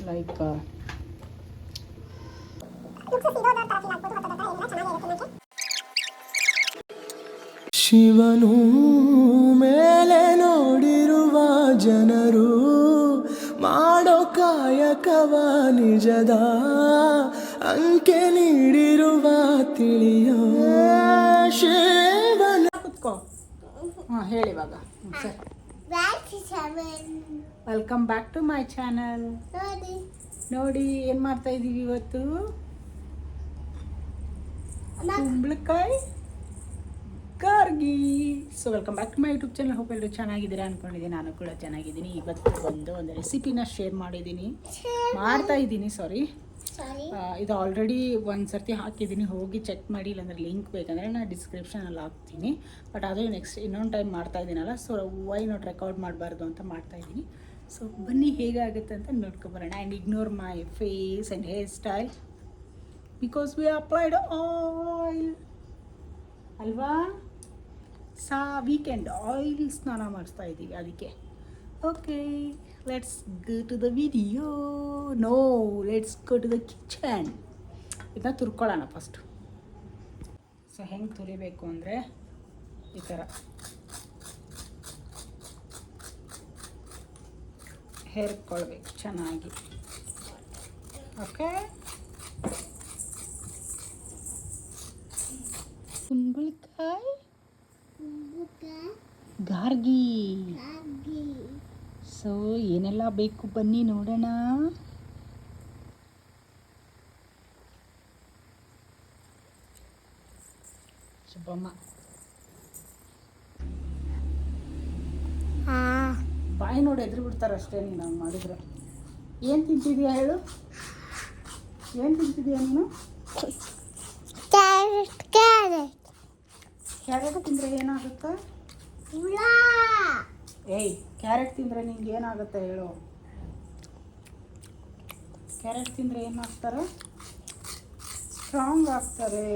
Like ಶಿವನು ಮೇಲೆ ನೋಡಿರುವ ಜನರು ಮಾಡೋ ಕಾಯಕವ ನಿಜದ ಅಂಕೆ ನೀಡಿರುವ ತಿಳಿಯೋ ಶಿವನ. ಕುತ್ಕೋ. ಹಾಂ ಹೇಳಿ ಇವಾಗ. ಸರಿ, welcome back to my channel. ನೋಡಿ ಏನು ಮಾಡ್ತಾ ಇದ್ದೀವಿ ಇವತ್ತು. ಕುಂಬಳಕಾಯಿ ಗಾರ್ಗಿ. So welcome back to my YouTube channel. Hope ಎಲ್ಲರೂ ಚೆನ್ನಾಗಿದ್ದೀರಾ ಅಂದ್ಕೊಂಡಿದ್ದೀನಿ. ನಾನು ಕೂಡ ಚೆನ್ನಾಗಿದ್ದೀನಿ. ಇವತ್ತು ಒಂದು ರೆಸಿಪಿನ ಶೇರ್ ಮಾಡ್ತಾ ಇದ್ದೀನಿ. ಇದು ಆಲ್ರೆಡಿ ಒಂದು ಸರ್ತಿ ಹಾಕಿದ್ದೀನಿ, ಹೋಗಿ ಚೆಕ್ ಮಾಡಿ. ಇಲ್ಲಾಂದರೆ ಲಿಂಕ್ ಬೇಕಂದರೆ ನಾನು ಡಿಸ್ಕ್ರಿಪ್ಷನಲ್ಲಿ ಹಾಕ್ತೀನಿ. ಬಟ್ ಅದು ನೆಕ್ಸ್ಟ್ ಇನ್ನೊಂದು ಟೈಮ್ ಮಾಡ್ತಾ ಇದ್ದೀನಲ್ಲ, ಸೊ ವೈ ನಾಟ್ ರೆಕಾರ್ಡ್ ಮಾಡಬಾರ್ದು ಅಂತ ಮಾಡ್ತಾಯಿದ್ದೀನಿ. ಸೊ ಬನ್ನಿ ಹೇಗಾಗುತ್ತೆ ಅಂತ ನೋಡ್ಕೊಬರೋಣ. And ignore my face and hair style because we applied oil ಅಲ್ವಾ. ವೀಕೆಂಡ್ ಆಯಿಲ್ ಸ್ನಾನ ಮಾಡಿಸ್ತಾ ಇದ್ದೀವಿ ಅದಕ್ಕೆ. Okay, let's go to the video. Let's go to the kitchen. ಇದನ್ನ ತುರ್ಕೊಳ್ಳೋಣ ಫಸ್ಟು. ಸೊ ಹೆಂಗೆ ತುರಿಬೇಕು ಅಂದರೆ ಈ ಥರ ಹೇರ್ಕೊಳ್ಬೇಕು ಚೆನ್ನಾಗಿ. ಓಕೆ, ಕುಂಬಳಕಾಯಿ ಗಾರ್ಗಿ. ಸೊ ಏನೆಲ್ಲ ಬೇಕು ಬನ್ನಿ ನೋಡೋಣ. ಶುಭಮ್ಮ ಬಾಯಿ ನೋಡಿ ಎದುರು ಬಿಡ್ತಾರೆ ಅಷ್ಟೇ. ನೀನು ಹಂಗೆ ಮಾಡಿದ್ರೆ ಏನು ತಿಂತಿದೀಯಾ ಹೇಳು. ಏನು ತಿಂತಿದೀಯಾ ನೀನು? ಕ್ಯಾರೆಟ್ ತಿಂದರೆ ಏನಾಗುತ್ತೆ? ಏಯ್, ಕ್ಯಾರೆಟ್ ತಿಂದರೆ ನಿಂಗೆ ಏನಾಗುತ್ತೆ ಹೇಳು. ಕ್ಯಾರೆಟ್ ತಿಂದರೆ ಏನಾಗ್ತಾರೆ? ಸ್ಟ್ರಾಂಗ್ ಆಗ್ತಾರೆ.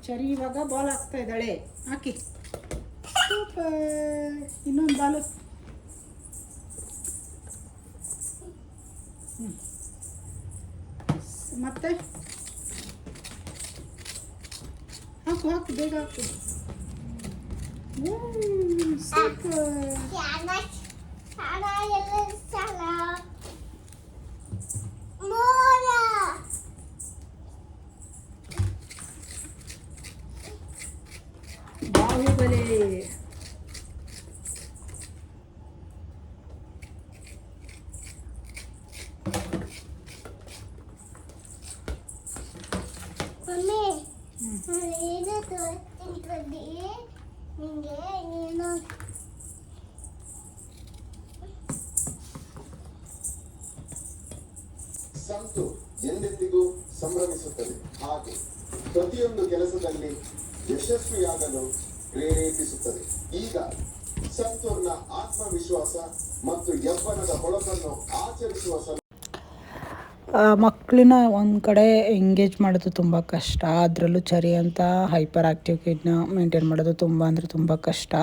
ಚರಿ ಇವಾಗ ಬಾಲ್ ಆಗ್ತಾ ಇದ್ದಾಳೆ. ಹಾಕಿ. ಸೂಪರ್. ಇನ್ನೊಂದು ಬಾಲು. ಮತ್ತೆ ಹಾಕು ಬೇಗ ಹಾಕು. ಬಾಹುಬಲಿ. ಸಂತು ಎಂದೆಂದಿಗೂ ಸಂಭ್ರಮಿಸುತ್ತದೆ. ಹಾಗೆ ಪ್ರತಿಯೊಂದು ಕೆಲಸದಲ್ಲಿ ಯಶಸ್ವಿಯಾಗಲು ಪ್ರೇರೇಪಿಸುತ್ತದೆ. ಈಗ ಸಂತೂರ್ಣ ಆತ್ಮವಿಶ್ವಾಸ ಮತ್ತು ಯೌವನದ ಹೊಳಪನ್ನು ಆಚರಿಸುವ ಮಕ್ಕಳನ್ನ ಒಂದು ಕಡೆ ಎಂಗೇಜ್ ಮಾಡೋದು ತುಂಬ ಕಷ್ಟ. ಅದರಲ್ಲೂ ಚರಿ ಅಂತ ಹೈಪರ್ ಆ್ಯಕ್ಟಿವ್ ಕಿಡ್ನ ಮೇಂಟೈನ್ ಮಾಡೋದು ತುಂಬ ಅಂದರೆ ತುಂಬ ಕಷ್ಟ.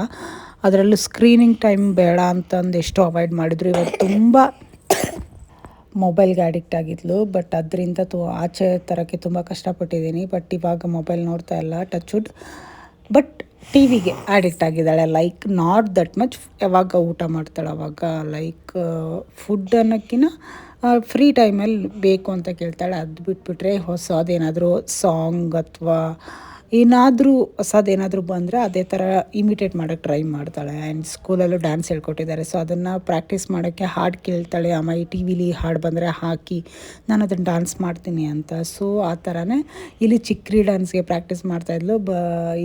ಅದರಲ್ಲೂ ಸ್ಕ್ರೀನಿಂಗ್ ಟೈಮ್ ಬೇಡ ಅಂತಂದು ಎಷ್ಟು ಅವಾಯ್ಡ್ ಮಾಡಿದ್ರು. ಇವಾಗ ತುಂಬ ಮೊಬೈಲ್ಗೆ ಅಡಿಕ್ಟ್ ಆಗಿದ್ಲು. ಬಟ್ ಅದರಿಂದ ಆಚೆ ತರೋಕ್ಕೆ ತುಂಬ ಕಷ್ಟಪಟ್ಟಿದ್ದೀನಿ. ಬಟ್ ಇವಾಗ ಮೊಬೈಲ್ ನೋಡ್ತಾ ಇಲ್ಲ, ಟಚ್ ವುಡ್. ಬಟ್ ಟಿ ವಿಗೆ ಅಡಿಕ್ಟ್ ಆಗಿದ್ದಾಳೆ. Like not that much. ಯಾವಾಗ ಊಟ ಮಾಡ್ತಾಳೆ ಅವಾಗ, ಲೈಕ್ ಫುಡ್ ಅನ್ನೋಕ್ಕಿಂತ ಫ್ರೀ ಟೈಮಲ್ಲಿ ಬೇಕು ಅಂತ ಕೇಳ್ತಾಳೆ. ಅದು ಬಿಟ್ಬಿಟ್ರೆ ಹೊಸದೇನಾದರೂ ಸಾಂಗ್ ಅಥವಾ ಏನಾದರೂ ಹೊಸದೇನಾದರೂ ಬಂದರೆ ಅದೇ ಥರ ಇಮಿಟೇಟ್ ಮಾಡೋಕ್ಕೆ ಟ್ರೈ ಮಾಡ್ತಾಳೆ. ಆ್ಯಂಡ್ ಸ್ಕೂಲಲ್ಲೂ ಡ್ಯಾನ್ಸ್ ಹೇಳ್ಕೊಟ್ಟಿದ್ದಾರೆ. ಸೊ ಅದನ್ನು ಪ್ರಾಕ್ಟೀಸ್ ಮಾಡೋಕ್ಕೆ ಹಾಡು ಕೇಳ್ತಾಳೆ. ಅಮ್ಮ ಈ ಟಿ ವಿಲಿ ಹಾಡು ಬಂದರೆ ಹಾಕಿ ನಾನು ಅದನ್ನು ಡ್ಯಾನ್ಸ್ ಮಾಡ್ತೀನಿ ಅಂತ. ಸೊ ಆ ಥರನೇ ಇಲ್ಲಿ ಚಿಕ್ರಿ ಡ್ಯಾನ್ಸ್ಗೆ ಪ್ರಾಕ್ಟೀಸ್ ಮಾಡ್ತಾಯಿದ್ಲು.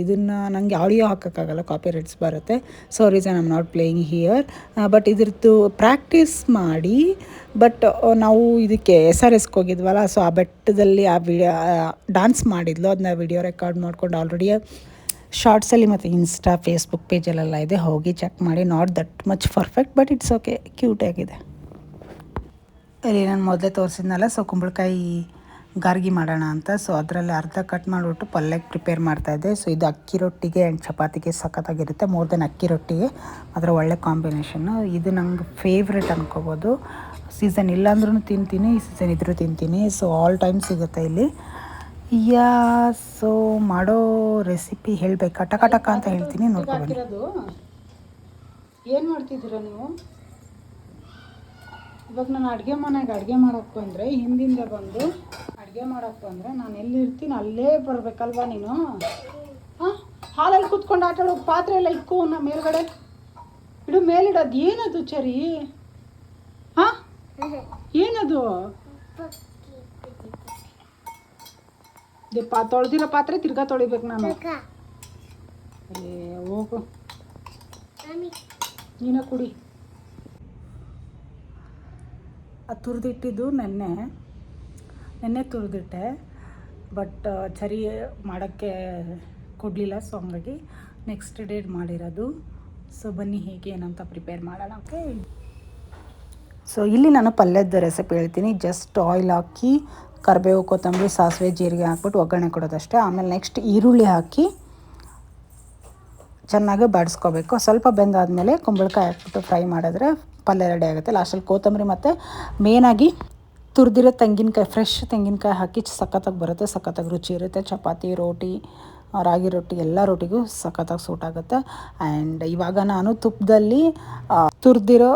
ಇದನ್ನು ನನಗೆ ಆಡಿಯೋ ಹಾಕೋಕ್ಕಾಗಲ್ಲ, ಕಾಪಿ ರೈಟ್ಸ್ ಬರುತ್ತೆ. So reason I'm not playing here. But ಇದ್ರದ್ದು ಪ್ರಾಕ್ಟೀಸ್ ಮಾಡಿ. ಬಟ್ ನಾವು ಇದಕ್ಕೆ SRSಗೆ ಹೋಗಿದ್ವಲ್ಲ, ಸೊ ಆ ಬೆಟ್ಟದಲ್ಲಿ ಆ ಡ್ಯಾನ್ಸ್ ಮಾಡಿದ್ಲು. ಅದನ್ನ ವಿಡಿಯೋ ರೆಕಾರ್ಡ್ ಮಾಡ್ಕೊಂಡು ಆಲ್ರೆಡಿ ಶಾರ್ಟ್ಸಲ್ಲಿ ಮತ್ತು ಇನ್ಸ್ಟಾ ಫೇಸ್ಬುಕ್ ಪೇಜಲ್ಲೆಲ್ಲ ಇದೆ, ಹೋಗಿ ಚೆಕ್ ಮಾಡಿ. Not that much perfect, but it's okay, ಕ್ಯೂಟಾಗಿದೆ. ಇಲ್ಲಿ ನಾನು ಮೊದಲೇ ತೋರಿಸಿದ್ನಲ್ಲ, ಸೊ ಕುಂಬಳಕಾಯಿ ಗಾರ್ಗಿ ಮಾಡೋಣ ಅಂತ. ಸೊ ಅದರಲ್ಲಿ ಅರ್ಧ ಕಟ್ ಮಾಡಿಬಿಟ್ಟು ಪಲ್ಯಕ್ಕೆ ಪ್ರಿಪೇರ್ ಮಾಡ್ತಾಯಿದ್ದೆ. ಸೊ ಇದು ಅಕ್ಕಿ ರೊಟ್ಟಿಗೆ ಆ್ಯಂಡ್ ಚಪಾತಿಗೆ ಸಖತ್ತಾಗಿರುತ್ತೆ. ಮೋರ್ ದೆನ್ ಅಕ್ಕಿ ರೊಟ್ಟಿಗೆ ಅದರ ಒಳ್ಳೆ ಕಾಂಬಿನೇಷನ್ನು. ಇದು ನಂಗೆ ಫೇವ್ರೆಟ್ ಅನ್ಕೋಬೋದು. ಸೀಸನ್ ಇಲ್ಲಾಂದ್ರೂ ತಿಂತೀನಿ, ಈ ಸೀಸನ್ ಇದ್ರೂ ತಿಂತೀನಿ. ಸೊ ಆಲ್ ಟೈಮ್ ಸಿಗುತ್ತೆ ಇಲ್ಲಿ. ಯಾ ಸೊ ಮಾಡೋ ರೆಸಿಪಿ ಹೇಳಬೇಕಾ? ಟಕ ಟಕ ಅಂತ ಹೇಳ್ತೀನಿ, ನೋಡ್ಕೊಬನ್ನಿ. ಏನು ಮಾಡ್ತಿದ್ದೀರಾ ನೀವು? ಇವಾಗ ನಾನು ಅಡುಗೆ ಮನೆಗೆ ಅಡುಗೆ ಮಾಡೋಕ್ಕೆ ಬಂದರೆ ಹಿಂದಿಂದ ಬಂದು ಅಡುಗೆ ಮಾಡೋಕ್ಕೆ ಬಂದರೆ ನಾನು ಎಲ್ಲಿರ್ತೀನಿ ಅಲ್ಲೇ ಬರಬೇಕಲ್ವಾ ನೀನು? ಹಾಂ, ಹಾಲಲ್ಲಿ ಕೂತ್ಕೊಂಡು ಆಟಾಡೋ ಪಾತ್ರೆ ಎಲ್ಲ ಇಕ್ಕು ನಾ ಮೇಲ್ಗಡೆ ಇಡು, ಮೇಲಿಡೋದು ಏನದು ಚರಿ? ಹಾಂ, ಏನದು? ತೊಳೆದಿರೋ ಪಾತ್ರೆ ತಿರ್ಗಾ ತೊಳಿಬೇಕು ನಾನು. ಏ ಹೋಗು, ನೀನೇ ಕುಡಿ. ಅದು ತುರಿದಿಟ್ಟಿದ್ದು ನೆನ್ನೆ ತುರಿದಿಟ್ಟೆ, ಬಟ್ ಚರಿ ಮಾಡೋಕ್ಕೆ ಕೊಡಲಿಲ್ಲ. ಸೊ ಹಂಗಾಗಿ ನೆಕ್ಸ್ಟ್ ಡೇ ಮಾಡಿರೋದು. ಸೊ ಬನ್ನಿ ಹೇಗೆ ಏನಂತ ಪ್ರಿಪೇರ್ ಮಾಡೋಣ. ಓಕೆ, ಸೊ ಇಲ್ಲಿ ನಾನು ಪಲ್ಯದ ರೆಸಿಪಿ ಹೇಳ್ತೀನಿ. ಜಸ್ಟ್ ಆಯಿಲ್ ಹಾಕಿ ಕರಿಬೇವು, ಕೊತ್ತಂಬರಿ, ಸಾಸಿವೆ, ಜೀರಿಗೆ ಹಾಕ್ಬಿಟ್ಟು ಒಗ್ಗರಣೆ ಕೊಡೋದಷ್ಟೇ. ಆಮೇಲೆ ನೆಕ್ಸ್ಟ್ ಈರುಳ್ಳಿ ಹಾಕಿ ಚೆನ್ನಾಗಿ ಬಾಡಿಸ್ಕೋಬೇಕು. ಸ್ವಲ್ಪ ಬೆಂದಾದಮೇಲೆ ಕುಂಬಳಕಾಯಿ ಹಾಕ್ಬಿಟ್ಟು ಫ್ರೈ ಮಾಡಿದ್ರೆ ಪಲ್ಯ ರೆಡಿ ಆಗುತ್ತೆ. ಲಾಸ್ಟಲ್ಲಿ ಕೊತ್ತಂಬರಿ ಮತ್ತು ಮೇನಾಗಿ ತುರಿದಿರೋ ತೆಂಗಿನಕಾಯಿ, ಫ್ರೆಶ್ ತೆಂಗಿನಕಾಯಿ ಹಾಕಿ ಸಖತ್ತಾಗಿ ಬರುತ್ತೆ. ಸಖತ್ತಾಗಿ ರುಚಿ ಇರುತ್ತೆ. ಚಪಾತಿ, ರೋಟಿ, ರಾಗಿ ರೊಟ್ಟಿ ಎಲ್ಲ ರೊಟ್ಟಿಗೂ ಸಖತ್ತಾಗಿ ಸೂಟ್ ಆಗುತ್ತೆ. ಆ್ಯಂಡ್ ಇವಾಗ ನಾನು ತುಪ್ಪದಲ್ಲಿ ತುರಿದಿರೋ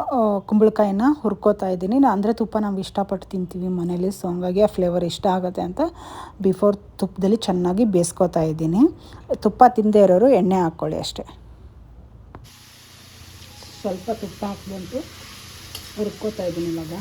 ಕುಂಬಳಕಾಯಿನ ಹುರ್ಕೋತಾ ಇದ್ದೀನಿ. ಅಂದರೆ ತುಪ್ಪ ನಾವು ಇಷ್ಟಪಟ್ಟು ತಿಂತೀವಿ ಮನೇಲಿ, ಸೊ ಹಂಗಾಗಿ ಆ ಫ್ಲೇವರ್ ಇಷ್ಟ ಆಗುತ್ತೆ ಅಂತ ಬಿಫೋರ್ ತುಪ್ಪದಲ್ಲಿ ಚೆನ್ನಾಗಿ ಬೇಯಿಸ್ಕೋತಾ ಇದ್ದೀನಿ. ತುಪ್ಪ ತಿಂದೇ ಇರೋರು ಎಣ್ಣೆ ಹಾಕ್ಕೊಳ್ಳಿ ಅಷ್ಟೇ. ಸ್ವಲ್ಪ ತುಪ್ಪ ಹಾಕ್ಬಿಟ್ಟು ಹುರ್ಕೋತಾ ಇದ್ದೀನಿ ಇವಾಗ.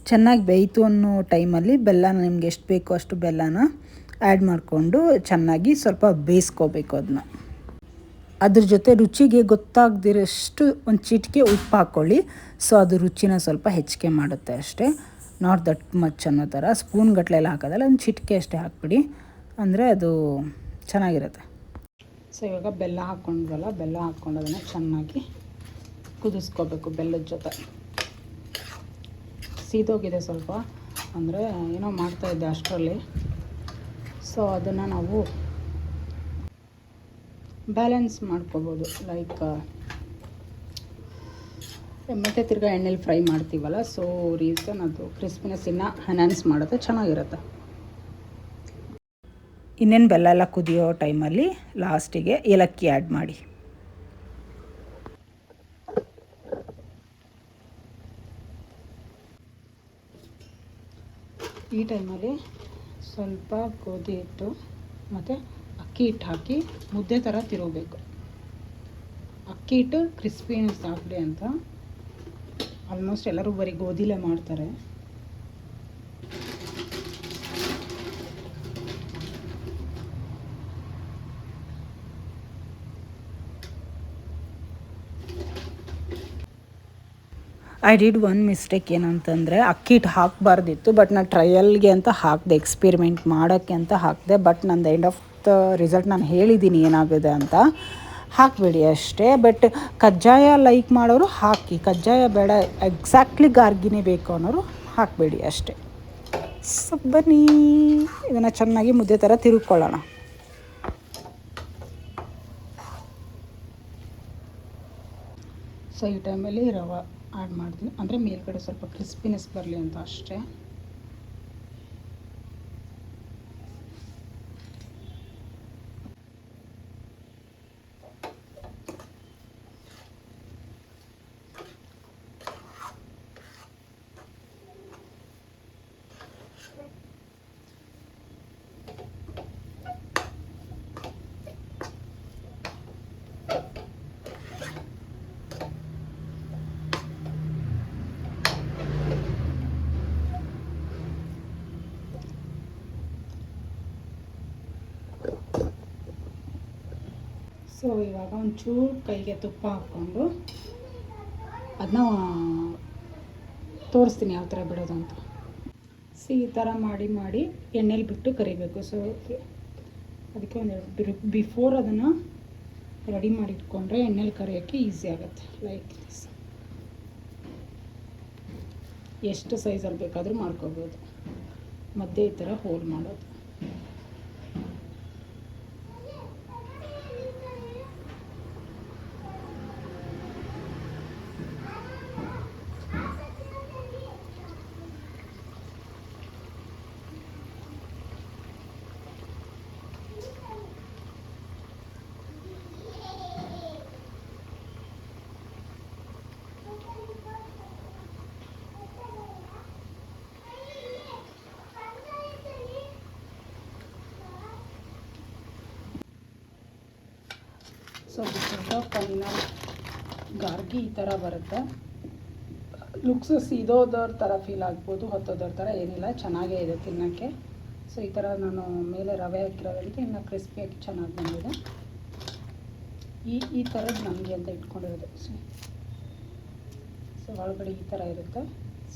ಚೆನ್ನಾಗಿ ಬೇಯಿತು ಅನ್ನೋ ಟೈಮಲ್ಲಿ ಬೆಲ್ಲನ ನಿಮ್ಗೆ ಎಷ್ಟು ಬೇಕೋ ಅಷ್ಟು ಬೆಲ್ಲನ ಆ್ಯಡ್ ಮಾಡಿಕೊಂಡು ಚೆನ್ನಾಗಿ ಸ್ವಲ್ಪ ಬೇಯಿಸ್ಕೋಬೇಕು ಅದನ್ನ. ಅದ್ರ ಜೊತೆ ರುಚಿಗೆ ಗೊತ್ತಾಗದಿರೋಷ್ಟು ಒಂದು ಚಿಟಿಕೆ ಉಪ್ಪು ಹಾಕ್ಕೊಳ್ಳಿ. ಸೊ ಅದು ರುಚಿನ ಸ್ವಲ್ಪ ಹೆಚ್ಚಿಗೆ ಮಾಡುತ್ತೆ ಅಷ್ಟೇ, ನಾಟ್ ದಟ್ ಮಚ್ ಅನ್ನೋ ಥರ. ಸ್ಪೂನ್ ಗಟ್ಟಲೆಲ್ಲ ಹಾಕೋದಲ್ಲ, ಒಂದು ಚಿಟಿಕೆ ಅಷ್ಟೇ ಹಾಕ್ಬಿಡಿ, ಅಂದರೆ ಅದು ಚೆನ್ನಾಗಿರುತ್ತೆ. ಸೊ ಇವಾಗ ಬೆಲ್ಲ ಹಾಕ್ಕೊಂಡ್ವಲ್ಲ, ಬೆಲ್ಲ ಹಾಕ್ಕೊಂಡು ಅದನ್ನು ಚೆನ್ನಾಗಿ ಕುದಿಸ್ಕೋಬೇಕು ಬೆಲ್ಲದ ಜೊತೆ. ಸೀದೋಗಿದೆ ಸ್ವಲ್ಪ, ಅಂದರೆ ಏನೋ ಮಾಡ್ತಾಯಿದ್ದೆ ಅಷ್ಟರಲ್ಲಿ. ಸೊ ಅದನ್ನು ನಾವು ಬ್ಯಾಲೆನ್ಸ್ ಮಾಡ್ಕೋಬೋದು. ಲೈಕ್ ಮತ್ತು ತಿರ್ಗಾ ಎಣ್ಣೆಲಿ ಫ್ರೈ ಮಾಡ್ತೀವಲ್ಲ, ಸೊ ರೀಸನ್ ಅದು ಕ್ರಿಸ್ಪಿನೆಸ್ ಇನ್ನೂ ಎನ್ಹಾನ್ಸ್ ಮಾಡುತ್ತೆ, ಚೆನ್ನಾಗಿರುತ್ತೆ. ಇನ್ನೇನು ಬೆಲ್ಲ ಎಲ್ಲ ಕುದಿಯೋ ಟೈಮಲ್ಲಿ ಲಾಸ್ಟಿಗೆ ಏಲಕ್ಕಿ ಆ್ಯಡ್ ಮಾಡಿ. ಈ ಟೈಮಲ್ಲಿ ಸ್ವಲ್ಪ ಗೋಧಿ ಹಿಟ್ಟು ಮತ್ತು ಅಕ್ಕಿ ಹಿಟ್ಟು ಹಾಕಿ ಮುದ್ದೆ ಥರ ತಿರುಗಬೇಕು. ಅಕ್ಕಿ ಹಿಟ್ಟು ಕ್ರಿಸ್ಪಿನೆಸ್ ಆಗಲಿ ಅಂತ. ಆಲ್ಮೋಸ್ಟ್ ಎಲ್ಲರೂ ಬರೀ ಗೋಧಿಲೇ ಮಾಡ್ತಾರೆ. I did one mistake. ಏನಂತಂದರೆ ಅಕ್ಕಿ ಹಿಟ್ಟು ಹಾಕಬಾರ್ದಿತ್ತು, ಬಟ್ ನಾನು ಟ್ರಯಲ್ಗೆ ಅಂತ ಹಾಕಿದೆ, ಎಕ್ಸ್ಪೆರಿಮೆಂಟ್ ಮಾಡೋಕ್ಕೆ ಅಂತ ಹಾಕಿದೆ. ಬಟ್ ನಂದು ಎಂಡ್ ಆಫ್ ದ ರಿಸಲ್ಟ್ ನಾನು ಹೇಳಿದ್ದೀನಿ ಏನಾಗಿದೆ ಅಂತ. ಹಾಕಬೇಡಿ ಅಷ್ಟೇ. ಬಟ್ ಕಜ್ಜಾಯ ಲೈಕ್ ಮಾಡೋರು ಹಾಕಿ, ಕಜ್ಜಾಯ ಬೇಡ ಎಕ್ಸಾಕ್ಟ್ಲಿ ಗಾರ್ಗಿನೇ ಬೇಕು ಅನ್ನೋರು ಹಾಕಬೇಡಿ ಅಷ್ಟೇ. ಸೊ ಬನ್ನಿ ಇದನ್ನು ಚೆನ್ನಾಗಿ ಮುದ್ದೆ ಥರ ತಿರುಗ್ಕೊಳ್ಳೋಣ. ಸೊ ಈ ಟೈಮಲ್ಲಿ ರವೆ ಆ್ಯಡ್ ಮಾಡ್ತೀನಿ, ಅಂದರೆ ಮೇಲ್ಗಡೆ ಸ್ವಲ್ಪ ಕ್ರಿಸ್ಪಿನೆಸ್ ಬರಲಿ ಅಂತ ಅಷ್ಟೇ. ಸೊ ಇವಾಗ ಒಂಚೂರು ಕೈಗೆ ತುಪ್ಪ ಹಾಕ್ಕೊಂಡು ಅದನ್ನ ತೋರಿಸ್ತೀನಿ ಯಾವ ಥರ ಬಿಡೋದು ಅಂತ. ಈ ಥರ ಮಾಡಿ ಎಣ್ಣೆಲಿ ಬಿಟ್ಟು ಕರಿಬೇಕು. ಸೊ ಅದಕ್ಕೆ ಒಂದೆರಡು ಬಿಫೋರ್ ಅದನ್ನು ರೆಡಿ ಮಾಡಿಟ್ಕೊಂಡ್ರೆ ಎಣ್ಣೆಲಿ ಕರಿಯೋಕ್ಕೆ ಈಸಿ ಆಗುತ್ತೆ. Like this. ಎಷ್ಟು ಸೈಜಲ್ಲಿ ಬೇಕಾದರೂ ಮಾಡ್ಕೋಬೋದು. ಮಧ್ಯೆ ಈ ಥರ ಹೋಲ್ ಮಾಡೋದು. ಸೊ ಫೈನಲ್ ಗಾರ್ಗಿ ಈ ಥರ ಬರುತ್ತೆ. ಲುಕ್ಸ್ ಸೀದೋದವ್ರ ಥರ ಫೀಲ್ ಆಗ್ಬೋದು, ಹೊತ್ತೋದವ್ರ ಥರ ಏನಿಲ್ಲ, ಚೆನ್ನಾಗೇ ಇದೆ ತಿನ್ನೋಕ್ಕೆ. ಸೊ ಈ ಥರ ನಾನು ಮೇಲೆ ರವೆ ಹಾಕಿರೋದ್ರಿಂದ ಇನ್ನು ಕ್ರಿಸ್ಪಿಯಾಗಿ ಚೆನ್ನಾಗಿ ಬಂದಿದೆ. ಈ ಥರದ್ದು ನನಗೆ ಅಂತ ಇಟ್ಕೊಂಡಿರೋದು. ಸೊ ಒಳಗಡೆ ಈ ಥರ ಇರುತ್ತೆ.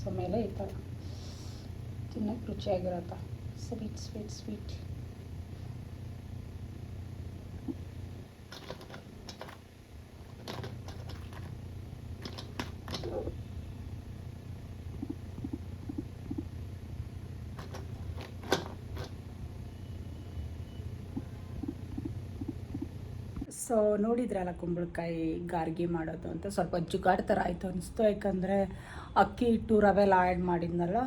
ಸೊ ಮೇಲೆ ಈ ಥರ ತಿನ್ನೋಕ್ಕೆ ರುಚಿಯಾಗಿರುತ್ತೆ. Sweet sweet sweet. ಸೊ ನೋಡಿದ್ರಲ್ಲ ಕುಂಬಳಕಾಯಿ ಗಾರ್ಗಿ ಮಾಡೋದು ಅಂತ. ಸ್ವಲ್ಪ ಜುಗಾಡ್ ಥರ ಆಯಿತು ಅನಿಸ್ತು, ಯಾಕಂದರೆ ಅಕ್ಕಿ ಹಿಟ್ಟು ರವೆ ಎಲ್ಲ ಆ್ಯಡ್ ಮಾಡಿದ್ನಲ್ಲ.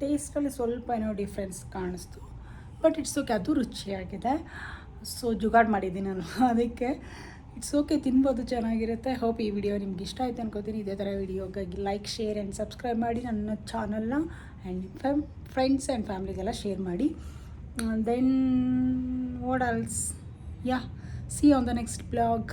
ಟೇಸ್ಟಲ್ಲಿ ಸ್ವಲ್ಪ ಏನೋ ಡಿಫ್ರೆನ್ಸ್ ಕಾಣಿಸ್ತು, ಬಟ್ ಇಟ್ಸ್ ಓಕೆ, ಅದು ರುಚಿಯಾಗಿದೆ. ಸೊ ಜುಗಾಡ್ ಮಾಡಿದ್ದೀನಿ ನಾನು, ಅದಕ್ಕೆ ಇಟ್ಸ್ ಓಕೆ, ತಿನ್ಬೋದು, ಚೆನ್ನಾಗಿರುತ್ತೆ. ಹೋಪ್ ಈ ವಿಡಿಯೋ ನಿಮ್ಗೆ ಇಷ್ಟ ಆಯ್ತು ಅನ್ಕೋತೀನಿ. ಇದೇ ಥರ ವಿಡಿಯೋಗಾಗಿ ಲೈಕ್, ಶೇರ್ ಆ್ಯಂಡ್ ಸಬ್ಸ್ಕ್ರೈಬ್ ಮಾಡಿ ನನ್ನ ಚಾನಲ್ನ. ಆ್ಯಂಡ್ ಫ್ರೆಂಡ್ಸ್ ಆ್ಯಂಡ್ ಫ್ಯಾಮ್ಲಿಗೆಲ್ಲ ಶೇರ್ ಮಾಡಿ. Then what else? Yeah, see you on the next vlog.